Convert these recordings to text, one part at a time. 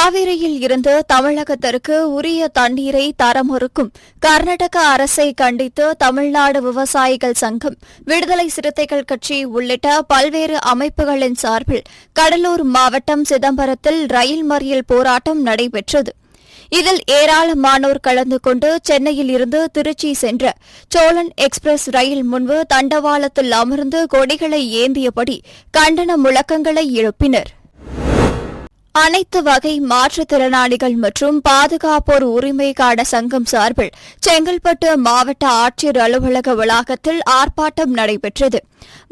காவிரியில் இருந்து தமிழகத்திற்கு உரிய தண்ணீரை தர மறுக்கும் கர்நாடக அரசை கண்டித்து தமிழ்நாடு விவசாயிகள் சங்கம், விடுதலை சிறுத்தைகள் கட்சி உள்ளிட்ட பல்வேறு அமைப்புகளின் சார்பில் கடலூர் மாவட்டம் சிதம்பரத்தில் ரயில் மறியல் போராட்டம் நடைபெற்றது. இதில் ஏராளமானோர் கலந்து கொண்டு சென்னையில் இருந்து திருச்சி சென்ற சோழன் எக்ஸ்பிரஸ் ரயில் முன்பு தண்டவாளத்தில் அமர்ந்து கொடிகளை ஏந்தியபடி கண்டன முழக்கங்களை எழுப்பினர். அனைத்து வகை மாற்றுத்திறனாளிகள் மற்றும் பாதுகாப்போர் உரிமைக்கான சங்கம் சார்பில் செங்கல்பட்டு மாவட்ட ஆட்சியர் அலுவலக வளாகத்தில் ஆர்ப்பாட்டம் நடைபெற்றது.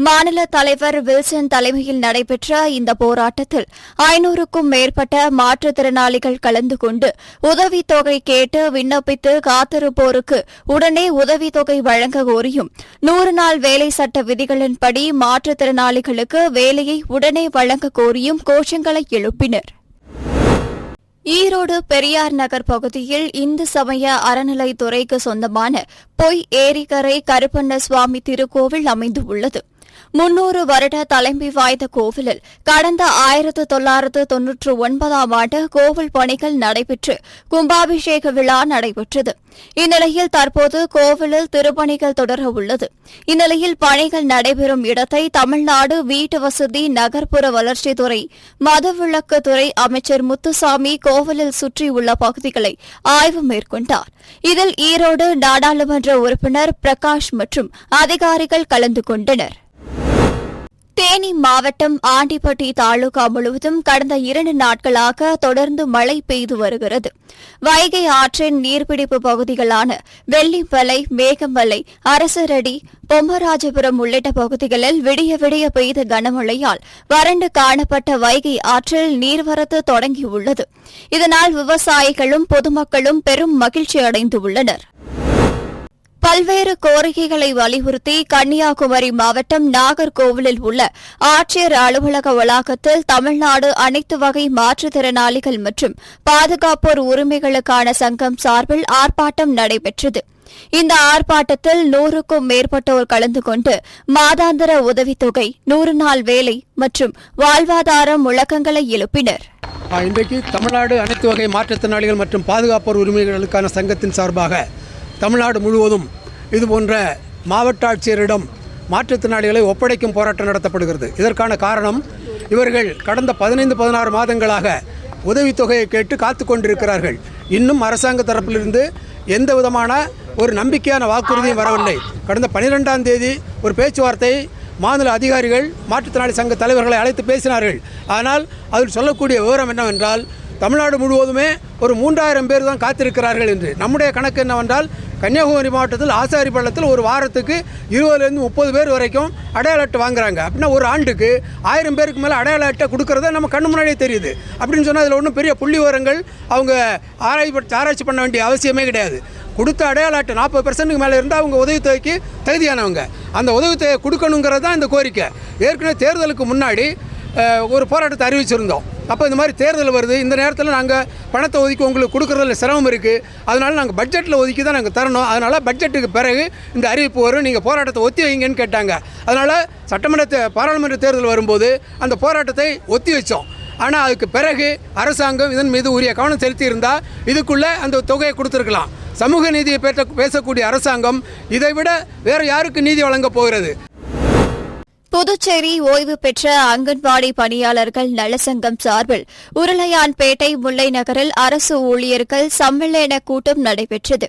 மாநில தலைவர் வில்சன் தலைமையில் நடைபெற்ற இந்த போராட்டத்தில் 500க்கும் மேற்பட்ட மாற்றுத்திறனாளிகள் கலந்து கொண்டு உதவித்தொகை கேட்டு விண்ணப்பித்து காத்திருப்போருக்கு உடனே உதவித்தொகை வழங்க கோரியும் 100 நாள் வேலை சட்ட விதிகளின்படி மாற்றுத்திறனாளிகளுக்கு வேலையை உடனே வழங்க கோரியும் கோஷங்களை எழுப்பினர். ஈரோடு பெரியார் நகர் பகுதியில் இந்து சமய அறநிலைத்துறைக்கு சொந்தமான பொய் ஏரிக்கரை கருப்பண்ண சுவாமி திருக்கோவில் அமைந்துள்ளது. 300 வருட தலைமை வாய்ந்த கோவிலில் கடந்த 1999ஆம் ஆண்டு கோவில் பணிகள் நடைபெற்று கும்பாபிஷேக விழா நடைபெற்றது. இந்நிலையில் தற்போது கோவிலில் திருப்பணிகள் தொடர உள்ளது. இந்நிலையில் பணிகள் நடைபெறும் இடத்தை தமிழ்நாடு வீட்டு வசதி நகர்ப்புற வளர்ச்சித்துறை மதுவிலக்குத்துறை அமைச்சர் முத்துசாமி கோவிலில் சுற்றியுள்ள பகுதிகளை ஆய்வு மேற்கொண்டார். இதில் ஈரோடு நாடாளுமன்ற உறுப்பினர் பிரகாஷ் மற்றும் அதிகாரிகள் கலந்து கொண்டனர். தேனி மாவட்டம் ஆண்டிப்பட்டி தாலுகா முழுவதும் கடந்த 2 நாட்களாக தொடர்ந்து மழை பெய்து வருகிறது. வைகை ஆற்றின் நீர்பிடிப்பு பகுதிகளான வெள்ளிமலை, மேகமலை, அரசரடி, பொம்மராஜபுரம் உள்ளிட்ட பகுதிகளில் விடிய விடிய பெய்த கனமழையால் வறண்டு காணப்பட்ட வைகை ஆற்றில் நீர்வரத்து தொடங்கியுள்ளது. இதனால் விவசாயிகளும் பொதுமக்களும் பெரும் மகிழ்ச்சி அடைந்துள்ளனர். பல்வேறு கோரிக்கைகளை வலியுறுத்தி கன்னியாகுமரி மாவட்டம் நாகர்கோவிலில் உள்ள ஆட்சியர் அலுவலக வளாகத்தில் தமிழ்நாடு அனைத்து வகை மாற்றுத்திறனாளிகள் மற்றும் பாதுகாப்போர் உரிமைகளுக்கான சங்கம் சார்பில் ஆர்ப்பாட்டம் நடைபெற்றது. இந்த ஆர்ப்பாட்டத்தில் 100க்கும் மேற்பட்டோர் கலந்து கொண்டு மாதாந்திர உதவித்தொகை, 100 நாள் வேலை மற்றும் வாழ்வாதார முழக்கங்களை எழுப்பினர். இன்றைக்கு தமிழ்நாடு அனைத்து வகை மாற்றுத்திறனாளிகள் மற்றும் பாதுகாப்போர் உரிமைகளுக்கான சங்கத்தின் சார்பாக தமிழ்நாடு முழுவதும் இதுபோன்ற மாவட்ட ஆட்சியரிடம் மாற்றுத்திறனாளிகளை ஒப்படைக்கும் போராட்டம் நடத்தப்படுகிறது. இதற்கான காரணம், இவர்கள் கடந்த 15-16 மாதங்களாக உதவித்தொகையை கேட்டு காத்து கொண்டிருக்கிறார்கள். இன்னும் அரசாங்க தரப்பிலிருந்து எந்த விதமான ஒரு நம்பிக்கையான வாக்குறுதியும் வரவில்லை. கடந்த 12ஆம் தேதி ஒரு பேச்சுவார்த்தை மாநில அதிகாரிகள் மாற்றுத்திறனாளி சங்க தலைவர்களை அழைத்து பேசினார்கள். ஆனால் அதில் சொல்லக்கூடிய விவரம் என்னவென்றால், தமிழ்நாடு முழுவதுமே ஒரு 3000 பேர் தான் காத்திருக்கிறார்கள் என்று. நம்முடைய கணக்கு என்னவென்றால், கன்னியாகுமரி மாவட்டத்தில் ஆசாரிப்பள்ளத்தில் ஒரு வாரத்துக்கு 20லேருந்து 30 பேர் வரைக்கும் அடையாள அட்டை வாங்குறாங்க. அப்படின்னா ஒரு ஆண்டுக்கு 1000 பேருக்கு மேலே அடையாள அட்டை கொடுக்கறத நம்ம கண்ணு முன்னாடியே தெரியுது. அப்படின்னு சொன்னால் அதில் ஒன்றும் பெரிய புள்ளி விவரங்கள் அவங்க ஆராய்ச்சி பண்ண வேண்டிய அவசியமே கிடையாது. கொடுத்த அடையாள அட்டை 40% மேலே இருந்தால் அவங்க உதவித்தொகைக்கு தகுதியானவங்க. அந்த உதவித்தொகை கொடுக்கணுங்கிறது தான் இந்த கோரிக்கை. ஏற்கனவே தேர்தலுக்கு முன்னாடி ஒரு போராட்டத்தை அறிவிச்சிருந்தோம். அப்போ இந்த மாதிரி தேர்தல் வருது, இந்த நேரத்தில் நாங்கள் பணத்தை ஒதுக்கி உங்களுக்கு கொடுக்குறதுல சிரமம் இருக்குது, அதனால் நாங்கள் பட்ஜெட்டில் ஒதுக்கி தான் நாங்கள் தரணும், அதனால் பட்ஜெட்டுக்கு பிறகு இந்த அறிவிப்பு வரும், நீங்கள் போராட்டத்தை ஒத்தி வைங்கன்னு கேட்டாங்க. அதனால் பாராளுமன்ற தேர்தல் வரும்போது அந்த போராட்டத்தை ஒத்தி வச்சோம். ஆனால் அதுக்கு பிறகு அரசாங்கம் இதன் மீது உரிய கவனம் செலுத்தி இருந்தால் இதுக்குள்ளே அந்த தொகையை கொடுத்துருக்கலாம். சமூக நீதியை பேசக்கூடிய அரசாங்கம் இதைவிட வேறு யாருக்கு நீதி வழங்கப் போகிறது? புதுச்சேரி ஓய்வு பெற்ற அங்கன்வாடி பணியாளர்கள் நலசங்கம் சார்பில் உருளையான்பேட்டை முல்லை நகரில் அரசு ஊழியர்கள் சம்மேளன கூட்டம் நடைபெற்றது.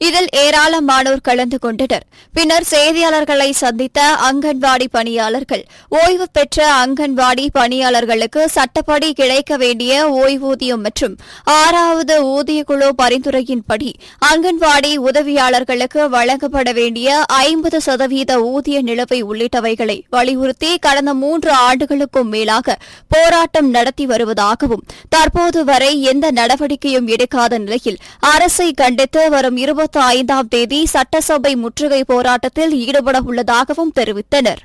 இதில் ஏராளமானோர் கலந்து கொண்டனர். பின்னர் செய்தியாளர்களை சந்தித்த அங்கன்வாடி பணியாளர்கள், ஓய்வு பெற்ற அங்கன்வாடி பணியாளர்களுக்கு சட்டப்படி கிடைக்க வேண்டிய ஓய்வூதியம் மற்றும் 6வது ஊதியக்குழு பரிந்துரையின்படி அங்கன்வாடி உதவியாளர்களுக்கு வழங்கப்பட வேண்டிய 50% ஊதிய நிலுவை உள்ளிட்டவைகளை வலியுறுத்தி கடந்த 3 ஆண்டுகளுக்கும் மேலாக போராட்டம் நடத்தி வருவதாகவும், தற்போது வரை எந்த நடவடிக்கையும் எடுக்காத நிலையில் அரசை கண்டித்து வரும் 25ஆம் தேதி சட்டசபை முற்றுகை போராட்டத்தில் ஈடுபட உள்ளதாகவும் தெரிவித்தனர்.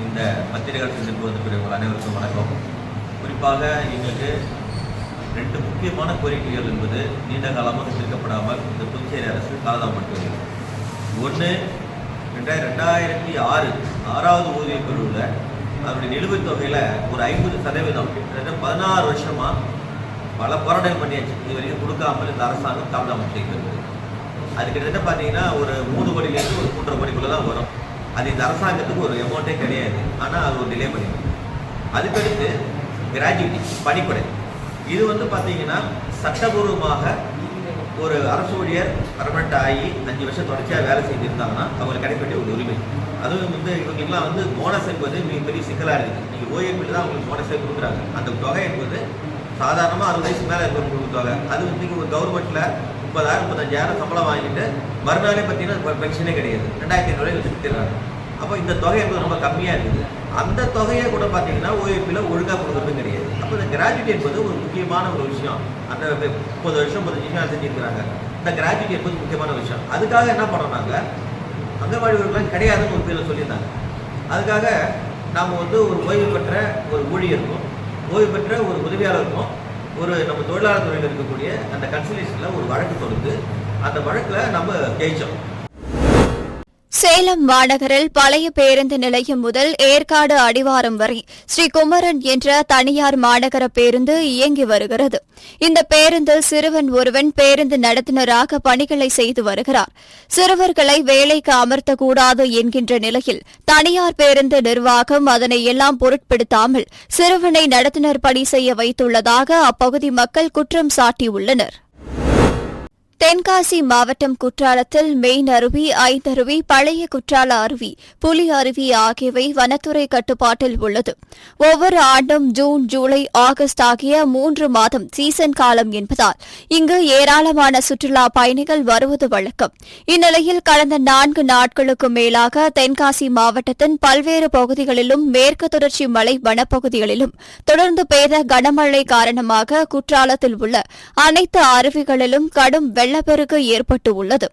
இந்த பத்திரிகை அனைவருக்கும் வணக்கம். குறிப்பாக எங்களுக்கு 2 முக்கியமான கோரிக்கைகள் என்பது நீண்ட காலமாக தீர்க்கப்படாமல் இந்த புதுச்சேரி அரசு காலதாமப்பட்டு வருகிறது. ஒன்று, 2006 6வது ஊதியக்குழுவில் அவருடைய நிலுவைத் தொகையில் ஒரு 50% கிட்டத்தட்ட 16 வருஷமாக பல போராட்டம் பண்ணியாச்சு. இது வரைக்கும் கொடுக்காமல் இந்த அரசாங்கம் தாமதம் செய்கிறது. அது கிட்டத்தட்ட பார்த்தீங்கன்னா ஒரு 3 கோடியிலேருந்து ஒரு 3.5 கோடிக்குள்ளே தான் வரும். அது இந்த அரசாங்கத்துக்கு ஒரு அமௌண்ட்டே கிடையாது. ஆனால் அது ஒரு டிலே பண்ணிடும். அதுக்கடுத்து கிராஜுவிட்டி, பணிக்கொடை. இது வந்து பார்த்தீங்கன்னா சட்டபூர்வமாக ஒரு அரசு ஊழியர் பர்மனெண்ட் ஆகி 5 வருஷம் தொடர்ச்சியாக வேலை செஞ்சுருந்தாங்கன்னா அவங்களுக்கு கிடைக்க வேண்டிய ஒரு உரிமை. அதுவும் வந்து இவங்களுக்குலாம் வந்து போனஸ் என்பது மிகப்பெரிய சிக்கலாக இருக்குது. நீங்கள் ஓஏபியில் தான் அவங்களுக்கு போனஸே கொடுக்குறாங்க. அந்த தொகை என்பது சாதாரணமாக 60 வயசு மேலே இருக்கிறவங்களுக்கு தொகை. அது வந்து ஒரு கவர்மெண்ட்டில் 30,000 35,000 சம்பளம் வாங்கிட்டு மறுநாளே பார்த்தீங்கன்னா பென்ஷனே கிடையாது. 2,500 வச்சுக்கிறாங்க. அப்போ இந்த தொகை என்பது ரொம்ப கம்மியாக இருக்குது. அந்த தொகையை கூட பார்த்தீங்கன்னா ஓஏபியில் ஒழுங்காக கொடுக்குறது கிடையாது. அப்போ இந்த கிராஜுவிட்டி என்பது ஒரு முக்கியமான ஒரு விஷயம். அந்த 30 வருஷம் 35 வருஷம் செஞ்சுருக்கிறாங்க. இந்த கிராஜுவிட்டி என்பது முக்கியமான விஷயம். அதுக்காக என்ன பண்ணோம்னாங்க, அங்கன்வாடி ஊழியர்கள்லாம் கிடையாதுன்னு ஒரு பேரில் சொல்லியிருந்தாங்க. அதுக்காக நாம் வந்து ஒரு ஓய்வு பெற்ற ஒரு ஊழியருக்கும் ஓய்வு பெற்ற ஒரு உதவியாளருக்கும் ஒரு நம்ம தொழிலாளர் துறையில் இருக்கக்கூடிய அந்த கன்சல்டேஷனில் ஒரு வழக்கு தொடுத்து அந்த வழக்கில் நம்ம ஜெயிச்சோம். சேலம் மாநகரில் பழைய பேருந்து நிலையம் முதல் ஏற்காடு அடிவாரம் வரை ஸ்ரீ குமரன் என்ற தனியார் மாநகர பேருந்து இயங்கி வருகிறது. இந்த பேருந்தில் சிறுவன் ஒருவன் பேருந்து நடத்துனராக பணிகளை செய்து வருகிறார். சிறுவர்களை வேலைக்கு அமர்த்தக்கூடாது என்கின்ற நிலையில் தனியார் பேருந்து நிர்வாகம் அதனை எல்லாம் பொருட்படுத்தாமல் சிறுவனை நடத்துனர் பணி செய்ய வைத்துள்ளதாக அப்பகுதி மக்கள் குற்றம் சாட்டியுள்ளனர். தென்காசி மாவட்டம் குற்றாலத்தில் மெயின் அருவி, ஐந்தருவி, பழைய குற்றால அருவி, புலி அருவி ஆகியவை வனத்துறை கட்டுப்பாட்டில் உள்ளது. ஒவ்வொரு ஆண்டும் ஜூன், ஜூலை, ஆகஸ்ட் ஆகிய 3 மாதம் சீசன் காலம் என்பதால் இங்கு ஏராளமான சுற்றுலா பயணிகள் வருவது வழக்கம். இந்நிலையில் கடந்த 4 நாட்களுக்கு மேலாக தென்காசி மாவட்டத்தின் பல்வேறு பகுதிகளிலும் மேற்கு தொடர்ச்சி மலை வனப்பகுதிகளிலும் தொடர்ந்து பெய்த கனமழை காரணமாக குற்றாலத்தில் உள்ள அனைத்து அருவிகளிலும் கடும் வெள்ளப்பெருக்கு ஏற்பட்டு உள்ளது.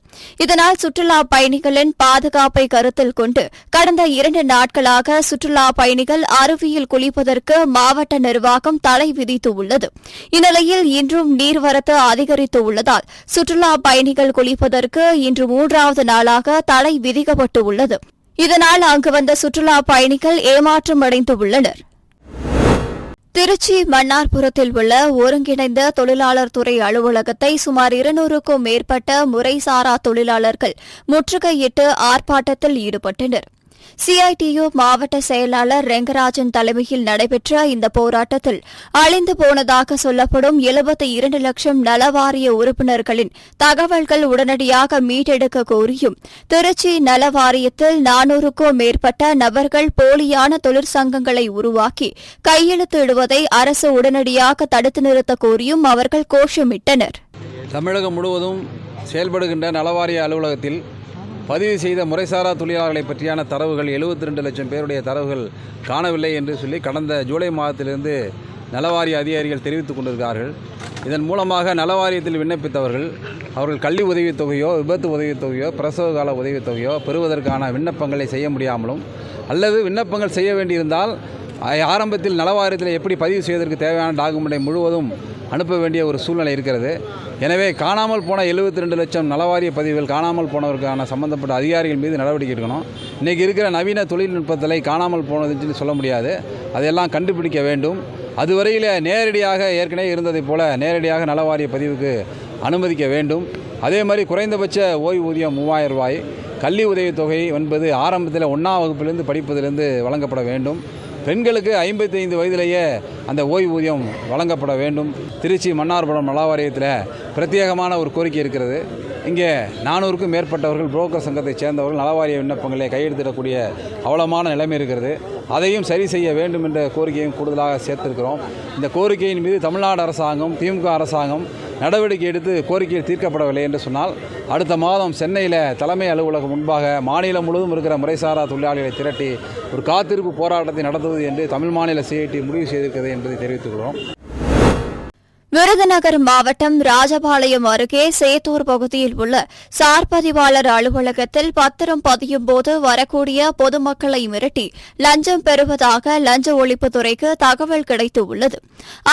இதனால் சுற்றுலா பயணிகளின் பாதுகாப்பை கருத்தில் கொண்டு கடந்த 2 நாட்களாக சுற்றுலா பயணிகள் அருவியில் குளிப்பதற்கு மாவட்ட நிர்வாகம் தடை விதித்துள்ளது. இந்நிலையில் இன்றும் நீர்வரத்து அதிகரித்து உள்ளதால் சுற்றுலா பயணிகள் குளிப்பதற்கு இன்று 3வது நாளாக தடை விதிக்கப்பட்டுள்ளது. இதனால் அங்கு வந்த சுற்றுலா பயணிகள் ஏமாற்றமடைந்துள்ளனர். திருச்சி மன்னார்புரத்தில் உள்ள ஒருங்கிணைந்த தொழிலாளர் துறை அலுவலகத்தை சுமார் 200க்கும் மேற்பட்ட முறைசாரா தொழிலாளர்கள் முற்றுகையிட்டு ஆர்ப்பாட்டத்தில் ஈடுபட்டனர். சிஐடியு மாவட்ட செயலாளர் ரெங்கராஜன் தலைமையில் நடைபெற்ற இந்த போராட்டத்தில் அழிந்து போனதாக சொல்லப்படும் 72 லட்சம் நலவாரிய உறுப்பினர்களின் தகவல்கள் உடனடியாக மீட்டெடுக்க கோரியும், திருச்சி நலவாரியத்தில் 400க்கும் மேற்பட்ட நபர்கள் போலியான தொழிற்சங்கங்களை உருவாக்கி கையெழுத்திடுவதை அரசு உடனடியாக தடுத்து நிறுத்த கோரியும் அவர்கள் கோஷமிட்டனர். தமிழகம் முழுவதும் செயல்படுகின்ற நலவாரிய அலுவலகத்தில் பதிவு செய்த முறைசாரா தொழிலாளர்களை பற்றியான தரவுகள் 72 லட்சம் பேருடைய தரவுகள் காணவில்லை என்று சொல்லி கடந்த ஜூலை மாதத்திலிருந்து நலவாரிய அதிகாரிகள் தெரிவித்துக் கொண்டிருக்கிறார்கள். இதன் மூலமாக நலவாரியத்தில் விண்ணப்பித்தவர்கள் அவர்கள் கல்வி உதவித்தொகையோ, விபத்து உதவித்தொகையோ, பிரசவ கால உதவித்தொகையோ பெறுவதற்கான விண்ணப்பங்களை செய்ய முடியாமலும், அல்லது விண்ணப்பங்கள் செய்ய வேண்டியிருந்தால் ஆரம்பத்தில் நலவாரியத்தில் எப்படி பதிவு செய்வதற்கு தேவையான டாக்குமெண்ட்டை முழுவதும் அனுப்ப வேண்டிய ஒரு சூழ்நிலை இருக்கிறது. எனவே காணாமல் போன 72 லட்சம் நலவாரிய பதிவுகள் காணாமல் போனவருக்கான சம்பந்தப்பட்ட அதிகாரிகள் மீது நடவடிக்கை எடுக்கணும். இன்றைக்கி இருக்கிற நவீன தொழில்நுட்பத்தில் காணாமல் போனதுன்னு சொல்ல முடியாது. அதையெல்லாம் கண்டுபிடிக்க வேண்டும். அதுவரையில் நேரடியாக ஏற்கனவே இருந்ததைப் போல நேரடியாக நலவாரிய பதிவுக்கு அனுமதிக்க வேண்டும். அதே மாதிரி குறைந்தபட்ச ஓய்வூதியம் 3000 ரூபாய், கல்வி உதவித்தொகை என்பது ஆரம்பத்தில் 1ஆம் வகுப்பிலிருந்து படிப்பதிலிருந்து வழங்கப்பட வேண்டும். பெண்களுக்கு 55 வயதிலேயே அந்த ஓய்வூதியம் வழங்கப்பட வேண்டும். திருச்சி மன்னார்புரம் நலவாரியத்தில் பிரத்யேகமான ஒரு கோரிக்கை இருக்கிறது. இங்கே 400க்கும் மேற்பட்டவர்கள் புரோக்கர் சங்கத்தைச் சேர்ந்தவர்கள் நலவாரிய விண்ணப்பங்களை கையெழுத்திடக்கூடிய அவலமான நிலைமை இருக்கிறது. அதையும் சரி செய்ய வேண்டும் என்ற கோரிக்கையும் கூடுதலாக சேர்த்திருக்கிறோம். இந்த கோரிக்கையின் மீது தமிழ்நாடு அரசாங்கம், திமுக அரசாங்கம் நடவடிக்கை எடுத்து கோரிக்கை தீர்க்கப்படவில்லை என்று சொன்னால் அடுத்த மாதம் சென்னையில் தலைமை அலுவலகம் முன்பாக மாநிலம் முழுவதும் இருக்கிற முறைசாரா தொழிலாளர்களை திரட்டி ஒரு காத்திருப்பு போராட்டத்தை நடத்துவது என்று தமிழ் மாநில சிஐடி முடிவு செய்திருக்கிறது என்பதை தெரிவித்துள்ளோம். விருதுநகர் மாவட்டம் ராஜபாளையம் அருகே சேத்தூர் பகுதியில் உள்ள சார் பதிவாளர் அலுவலகத்தில் பத்திரம் பதியும் போது வரக்கூடிய பொதுமக்களை மிரட்டி லஞ்சம் பெறுவதாக லஞ்ச ஒழிப்புத்துறைக்கு தகவல் கிடைத்துள்ளது.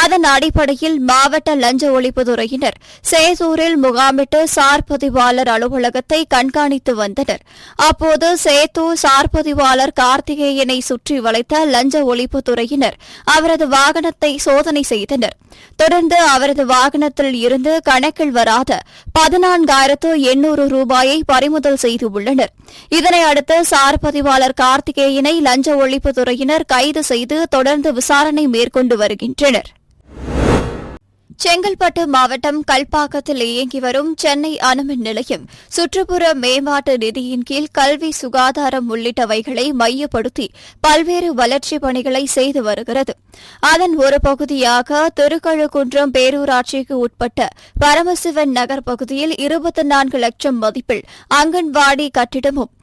அதன் அடிப்படையில் மாவட்ட லஞ்ச ஒழிப்புத்துறையினர் சேத்தூரில் முகாமிட்டு சார் பதிவாளர் அலுவலகத்தை கண்காணித்து வந்தனர். அப்போது சேத்தூர் சார் பதிவாளர் கார்த்திகேயனை சுற்றி வளைத்த லஞ்ச ஒழிப்புத்துறையினர் அவரது வாகனத்தை சோதனை செய்தனர். தொடர்ந்து அவரது வாகனத்தில் இருந்து கணக்கில் வராத 14,800 ரூபாயை பறிமுதல் செய்துள்ளனர். இதனை அடுத்து சார் பதிவாளர் கார்த்திகேயனை லஞ்ச ஒழிப்புத்துறையினர் கைது செய்து தொடர்ந்து விசாரணை மேற்கொண்டு வருகின்றனர். செங்கல்பட்டு மாவட்டம் கல்பாக்கத்தில் இயங்கி வரும் சென்னை அணுமின் நிலையம் சுற்றுப்புற மேம்பாட்டு நிதியின் கீழ் கல்வி, சுகாதாரம் உள்ளிட்டவைகளை மையப்படுத்தி பல்வேறு வளர்ச்சிப் பணிகளை செய்து வருகிறது. அதன் ஒரு பகுதியாக திருக்கழுக்குன்றம் பேரூராட்சிக்கு உட்பட்ட பரமசிவன் நகர் பகுதியில் 24 லட்சம் மதிப்பில் அங்கன்வாடி கட்டிடமும்,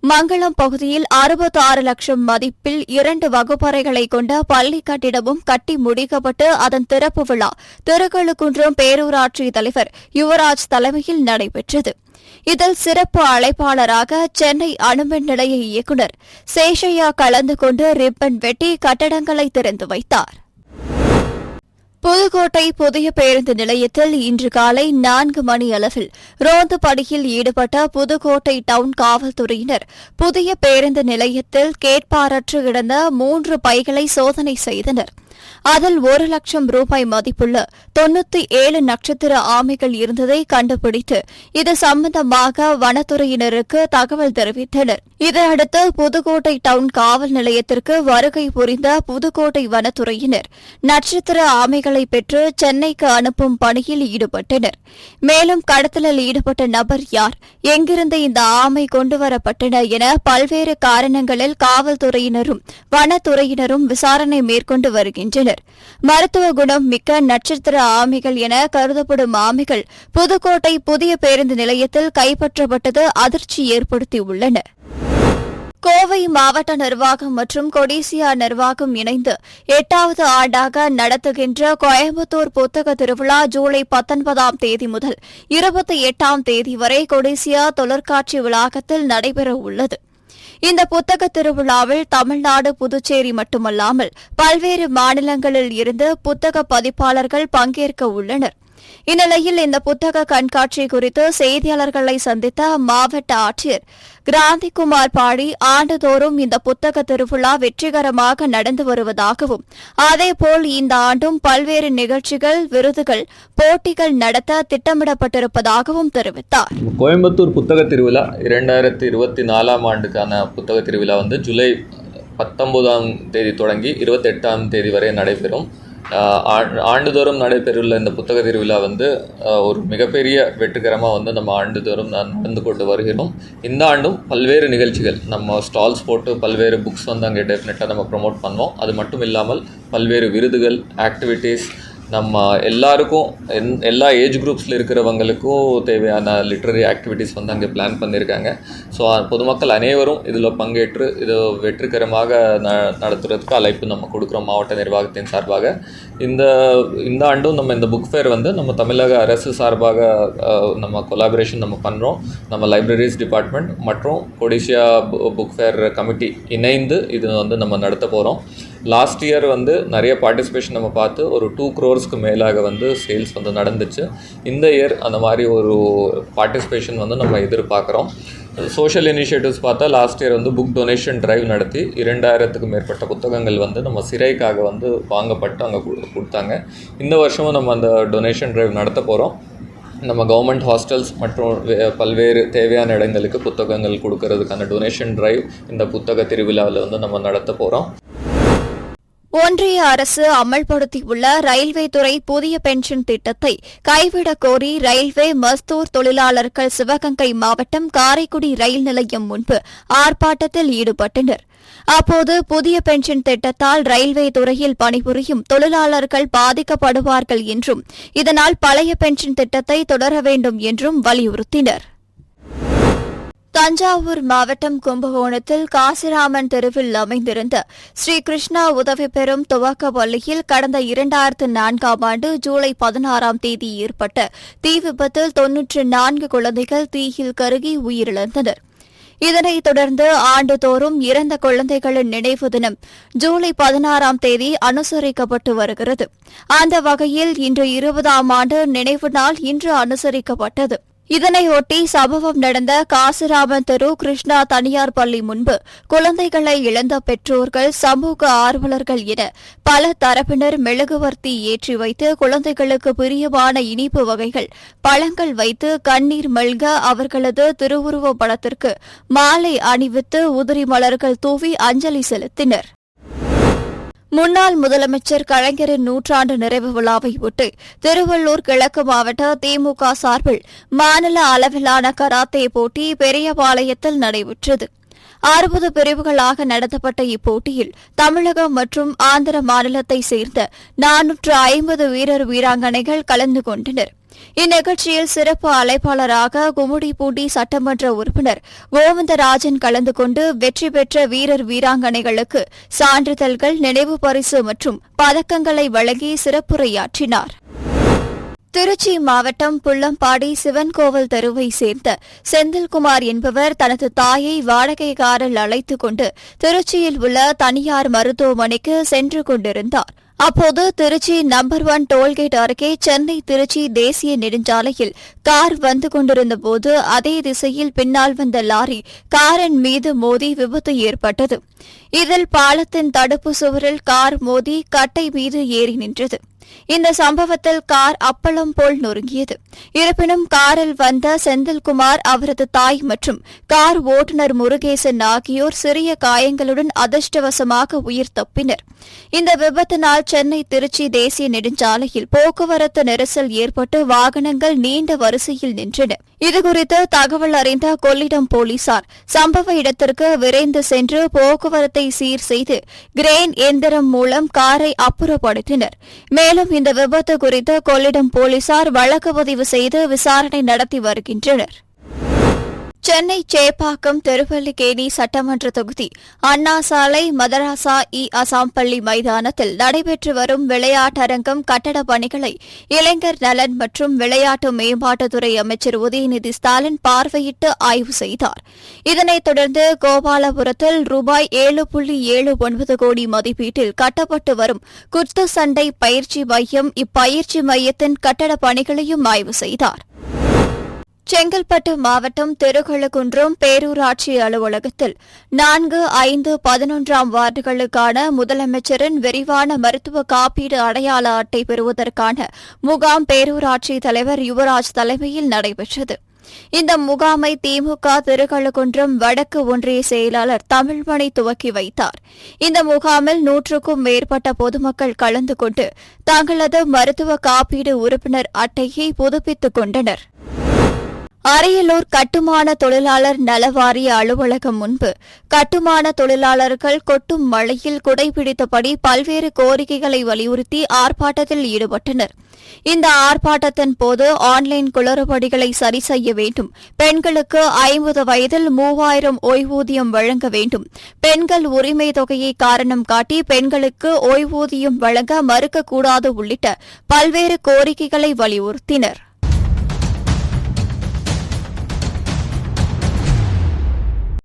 மங்களம் பகுதியில் 66 லட்சம் மதிப்பில் 2 வகுப்பறைகளை கொண்ட பள்ளி கட்டிடமும் கட்டி முடிக்கப்பட்டு அதன் திறப்பு விழா திருக்கழுக்குன்றம் பேரூராட்சி தலைவர் யுவராஜ் தலைமையில் நடைபெற்றது. இதில் சிறப்பு அழைப்பாளராக சென்னை அணுமின் நிலைய இயக்குநர் சேஷையா கலந்து கொண்டு ரிப்பன் வெட்டி கட்டடங்களை திறந்து வைத்தார். புதுக்கோட்டை புதிய பேருந்து நிலையத்தில் இன்று காலை 4 மணி அளவில் ரோந்து பணியில் ஈடுபட்ட புதுக்கோட்டை டவுன் காவல்துறையினர் புதிய பேருந்து நிலையத்தில் கேட்பாரற்று கிடந்த 3 பைகளை சோதனை செய்தனர். அதில் 1 லட்சம் ரூபாய் மதிப்புள்ள 97 நட்சத்திர ஆமைகள் இருந்ததை கண்டுபிடித்து இது சம்பந்தமாக வனத்துறையினருக்கு தகவல் தெரிவித்தனர். இதையடுத்து புதுக்கோட்டை டவுன் காவல் நிலையத்திற்கு வருகை புரிந்த புதுக்கோட்டை வனத்துறையினர் நட்சத்திர ஆமைகளை பெற்று சென்னைக்கு அனுப்பும் பணியில் ஈடுபட்டனர். மேலும் கடத்தலில் ஈடுபட்ட நபர் யார், எங்கிருந்து இந்த ஆமை கொண்டுவரப்பட்டன என பல்வேறு காரணங்களில் காவல்துறையினரும் வனத்துறையினரும் விசாரணை மேற்கொண்டு வருகின்றனர். மருத்துவ குணம் மிக்க நட்சத்திர ஆமைகள் என கருதப்படும் ஆமைகள் புதுக்கோட்டை புதிய பேருந்து நிலையத்தில் கைப்பற்றப்பட்டது அதிர்ச்சி ஏற்படுத்தியுள்ளன. கோவை மாவட்ட நிர்வாகம் மற்றும் கொடிசியா நிர்வாகம் இணைந்து 8வது ஆண்டாக நடத்துகின்ற கோயம்புத்தூர் புத்தக திருவிழா ஜூலை 19ஆம் தேதி முதல் 28ஆம் தேதி வரை கொடிசியா தொழிற்காட்சி வளாகத்தில் நடைபெற உள்ளது. இந்த புத்தக திருவிழாவில் தமிழ்நாடு, புதுச்சேரி மட்டுமல்லாமல் பல்வேறு மாநிலங்களில் இருந்து புத்தக பதிப்பாளர்கள் பங்கேற்க உள்ளனர். இந்நிலையில் இந்த புத்தக கண்காட்சி குறித்து செய்தியாளர்களை சந்தித்த மாவட்ட ஆட்சியர் கிராந்திகுமார் பாடி ஆண்டுதோறும் இந்த புத்தக திருவிழா வெற்றிகரமாக நடந்து வருவதாகவும் அதேபோல் இந்த ஆண்டும் பல்வேறு நிகழ்ச்சிகள், விருதுகள், போட்டிகள் நடத்த திட்டமிடப்பட்டிருப்பதாகவும் தெரிவித்தார். கோயம்புத்தூர் புத்தக திருவிழா 2024ஆம் ஆண்டுக்கான புத்தக திருவிழா ஜூலை 19ஆம் தேதி தொடங்கி 28ஆம் தேதி வரை நடைபெறும். ஆண்டுதோறும் நடைபெறுள்ள இந்த புத்தக திருவிழா ஒரு மிகப்பெரிய வெற்றிகரமாக நம்ம ஆண்டுதோறும் நடந்து கொண்டு வருகிறோம். இந்த ஆண்டும் பல்வேறு நிகழ்ச்சிகள், நம்ம ஸ்டால்ஸ் போட்டு பல்வேறு புக்ஸ் அங்கே டெஃபினட்டாக நம்ம ப்ரொமோட் பண்ணோம். அது மட்டும் இல்லாமல் பல்வேறு விருதுகள், ஆக்டிவிட்டீஸ், நம்ம எல்லாருக்கும் எல்லா ஏஜ் குரூப்ஸில் இருக்கிறவங்களுக்கும் தேவையான லிட்ரரி ஆக்டிவிட்டீஸ் அங்கே பிளான் பண்ணியிருக்காங்க. ஸோ பொதுமக்கள் அனைவரும் இதில் பங்கேற்று இது வெற்றிகரமாக நடத்துறதுக்கு அழைப்பு நம்ம கொடுக்குறோம் மாவட்ட நிர்வாகத்தின் சார்பாக. இந்த ஆண்டும் நம்ம இந்த புக் ஃபேர் நம்ம தமிழக அரசு சார்பாக நம்ம கொலாபரேஷன் நம்ம பண்ணுறோம். நம்ம லைப்ரரிஸ் டிபார்ட்மெண்ட் மற்றும் கொடிசியா புக் ஃபேர் கமிட்டி இணைந்து இது நம்ம நடத்த போகிறோம். லாஸ்ட் இயர் நிறைய பார்ட்டிசிபேஷன் நம்ம பார்த்து ஒரு 2 crores மேலாக சேல்ஸ் நடந்துச்சு. இந்த இயர் அந்த மாதிரி ஒரு பார்ட்டிசிபேஷன் நம்ம எதிர்பார்க்குறோம். சோஷியல் இனிஷியேட்டிவ்ஸ் பார்த்தா last year book donation drive நடத்தி 2000க்கும் மேற்பட்ட புத்தகங்கள் நம்ம சிறைக்காக வாங்கப்பட்டு அங்கே கொடுத்தாங்க. இந்த வருஷமும் நம்ம அந்த டொனேஷன் டிரைவ் நடத்த போகிறோம். நம்ம கவர்மெண்ட் ஹாஸ்டல்ஸ் மற்றும் பல்வேறு தேவையான இடங்களுக்கு புத்தகங்கள் கொடுக்கறதுக்கான டொனேஷன் டிரைவ் இந்த புத்தக திருவிழாவில் நம்ம நடத்த போகிறோம். ஒன்றிய அரசு அமல்படுத்தியுள்ள ரயில்வே துறை புதிய பென்ஷன் திட்டத்தை கைவிடக் கோரி ரயில்வே மஸ்தூர் தொழிலாளர்கள் சிவகங்கை மாவட்டம் காரைக்குடி ரயில் நிலையம் முன்பு ஆர்ப்பாட்டத்தில் ஈடுபட்டனர். அப்போது புதிய பென்ஷன் திட்டத்தால் ரயில்வே துறையில் பணிபுரியும் தொழிலாளர்கள் பாதிக்கப்படுவார்கள் என்றும் இதனால் பழைய பென்ஷன் திட்டத்தை தொடர வேண்டும் என்றும் வலியுறுத்தினர். தஞ்சாவூர் மாவட்டம் கும்பகோணத்தில் காசிராமன் தெருவில் அமைந்திருந்த ஸ்ரீ கிருஷ்ணா உதவி பெறும் துவக்க பள்ளியில் கடந்த 2004ஆம் ஆண்டு ஜூலை 16ஆம் தேதி ஏற்பட்ட தீ விபத்தில் 94 குழந்தைகள் தீயில் கருகி உயிரிழந்தனர். இதனைத் தொடர்ந்து ஆண்டுதோறும் இறந்த குழந்தைகளின் நினைவு தினம் ஜூலை 16ஆம் தேதி அனுசரிக்கப்பட்டு வருகிறது. அந்த வகையில் இன்று 20ஆம் ஆண்டு நினைவு நாள் இன்று அனுசரிக்கப்பட்டது. இதனையொட்டி சம்பவம் நடந்த காசிராமன் தெரு கிருஷ்ணா தனியார் பள்ளி முன்பு குழந்தைகளை இழந்த பெற்றோர்கள், சமூக ஆர்வலர்கள் என பல தரப்பினர் மெழுகுவர்த்தி ஏற்றி வைத்து குழந்தைகளுக்கு பிரியமான இனிப்பு வகைகள், பழங்கள் வைத்து கண்ணீர் மல்க அவர்களது திருவுருவப் படத்திற்கு மாலை அணிவித்து உதிரி மலர்கள் தூவி அஞ்சலி செலுத்தினர். முன்னாள் முதலமைச்சர் கலைஞரின் நூற்றாண்டு நிறைவு விழாவையொட்டி திருவள்ளூர் கிழக்கு மாவட்ட திமுக சார்பில் மாநில அளவிலான கராத்தே போட்டி பெரியபாளையத்தில் நடைபெற்றது. 60 பிரிவுகளாக நடத்தப்பட்ட இப்போட்டியில் தமிழகம் மற்றும் ஆந்திர மாநிலத்தைச் சேர்ந்த 450 வீரர் வீராங்கனைகள் கலந்து கொண்டனர். இந்நிகழ்ச்சியில் சிறப்பு அழைப்பாளராக கும்மிடிப்பூண்டி சட்டமன்ற உறுப்பினர் கோவிந்தராஜன் கலந்து கொண்டு வெற்றி பெற்ற வீரர் வீராங்கனைகளுக்கு சான்றிதழ்கள், நினைவு பரிசு மற்றும் பதக்கங்களை வழங்கி சிறப்புரையாற்றினார். திருச்சி மாவட்டம் புள்ளம்பாடி சிவன் கோவில் தெருவை சேர்ந்த செந்தில்குமார் என்பவர் தனது தாயை வாடகை காரில் அழைத்துக் கொண்டு திருச்சியில் உள்ள தனியார் மருத்துவமனைக்கு சென்று கொண்டிருந்தார். அப்போது திருச்சி நம்பர் 1 டோல்கேட் அருகே சென்னை திருச்சி தேசிய நெடுஞ்சாலையில் கார் வந்து கொண்டிருந்தபோது அதே திசையில் பின்னால் வந்த லாரி காரின் மீது மோதி விபத்து ஏற்பட்டது. இதில் பாலத்தின் தடுப்பு சுவரில் கார் மோதி கட்டை மீது ஏறி நின்றது. இந்த சம்பவத்தில் கார் அப்பளம் போல் நொறுங்கியது. இருப்பினும் காரில் வந்த செந்தில்குமார், அவரது தாய் மற்றும் கார் ஓட்டுநர் முருகேசன் ஆகியோர் சிறிய காயங்களுடன் அதிர்ஷ்டவசமாக உயிர் தப்பினர். இந்த விபத்தினால் சென்னை திருச்சி தேசிய நெடுஞ்சாலையில் போக்குவரத்து நெரிசல் ஏற்பட்டு வாகனங்கள் நீண்ட வரிசையில் நின்றன. இதுகுறித்து தகவல் அறிந்த கொள்ளிடம் போலீசார் சம்பவ இடத்திற்கு விரைந்து சென்று போக்குவரத்தை சீர் செய்து கிரேன் எந்திரம் மூலம் காரை அப்புறப்படுத்தினர். மேலும் இந்த விபத்து குறித்து கொள்ளிடம் போலீசார் வழக்கு பதிவு செய்து விசாரணை நடத்தி வருகின்றனர். சென்னை சேப்பாக்கம் திருவல்லிக்கேணி சட்டமன்ற தொகுதி அண்ணா சாலை மதராசா அசாம் பள்ளி மைதானத்தில் நடைபெற்று வரும் விளையாட்டரங்கம் கட்டடப் பணிகளை இளைஞர் நலன் மற்றும் விளையாட்டு மேம்பாட்டுத்துறை அமைச்சர் உதயநிதி ஸ்டாலின் பார்வையிட்டு ஆய்வு செய்தார். இதனைத் தொடர்ந்து கோபாலபுரத்தில் ரூபாய் 7.79 கோடி மதிப்பீட்டில் கட்டப்பட்டு வரும் குத்து சண்டை பயிற்சி மையம், இப்பயிற்சி மையத்தின் கட்டடப் பணிகளையும் ஆய்வு செய்தார். செங்கல்பட்டு மாவட்டம் திருக்கழுக்குன்றம் பேரூராட்சி அலுவலகத்தில் 4, 5, 11ஆம் வார்டுகளுக்கான முதலமைச்சரின் விரிவான மருத்துவ காப்பீடு அடையாள அட்டை பெறுவதற்கான முகாம் பேரூராட்சி தலைவர் யுவராஜ் தலைமையில் நடைபெற்றது. இந்த முகாமை திமுக திருக்கழுக்குன்றம் வடக்கு ஒன்றிய செயலாளர் தமிழ்மணி துவக்கி வைத்தார். இந்த முகாமில் 100க்கும் மேற்பட்ட பொதுமக்கள் கலந்து கொண்டு தங்களது மருத்துவ காப்பீடு உறுப்பினர் அட்டையை புதுப்பித்துக் கொண்டனர். அரியலூர் கட்டுமான தொழிலாளர் நலவாரிய அலுவலகம் முன்பு கட்டுமான தொழிலாளர்கள் கொட்டும் மழையில் குடைபிடித்தபடி பல்வேறு கோரிக்கைகளை வலியுறுத்தி ஆர்ப்பாட்டத்தில் ஈடுபட்டனர். இந்த ஆர்ப்பாட்டத்தின் போது ஆன்லைன் குளறுபடிகளை சரி செய்ய வேண்டும், பெண்களுக்கு 50 வயதில் 3000 ஓய்வூதியம் வழங்க வேண்டும், பெண்கள் உரிமை தொகையை காரணம் காட்டி பெண்களுக்கு ஓய்வூதியம் வழங்க மறுக்கக்கூடாது உள்ளிட்ட பல்வேறு கோரிக்கைகளை வலியுறுத்தினர்.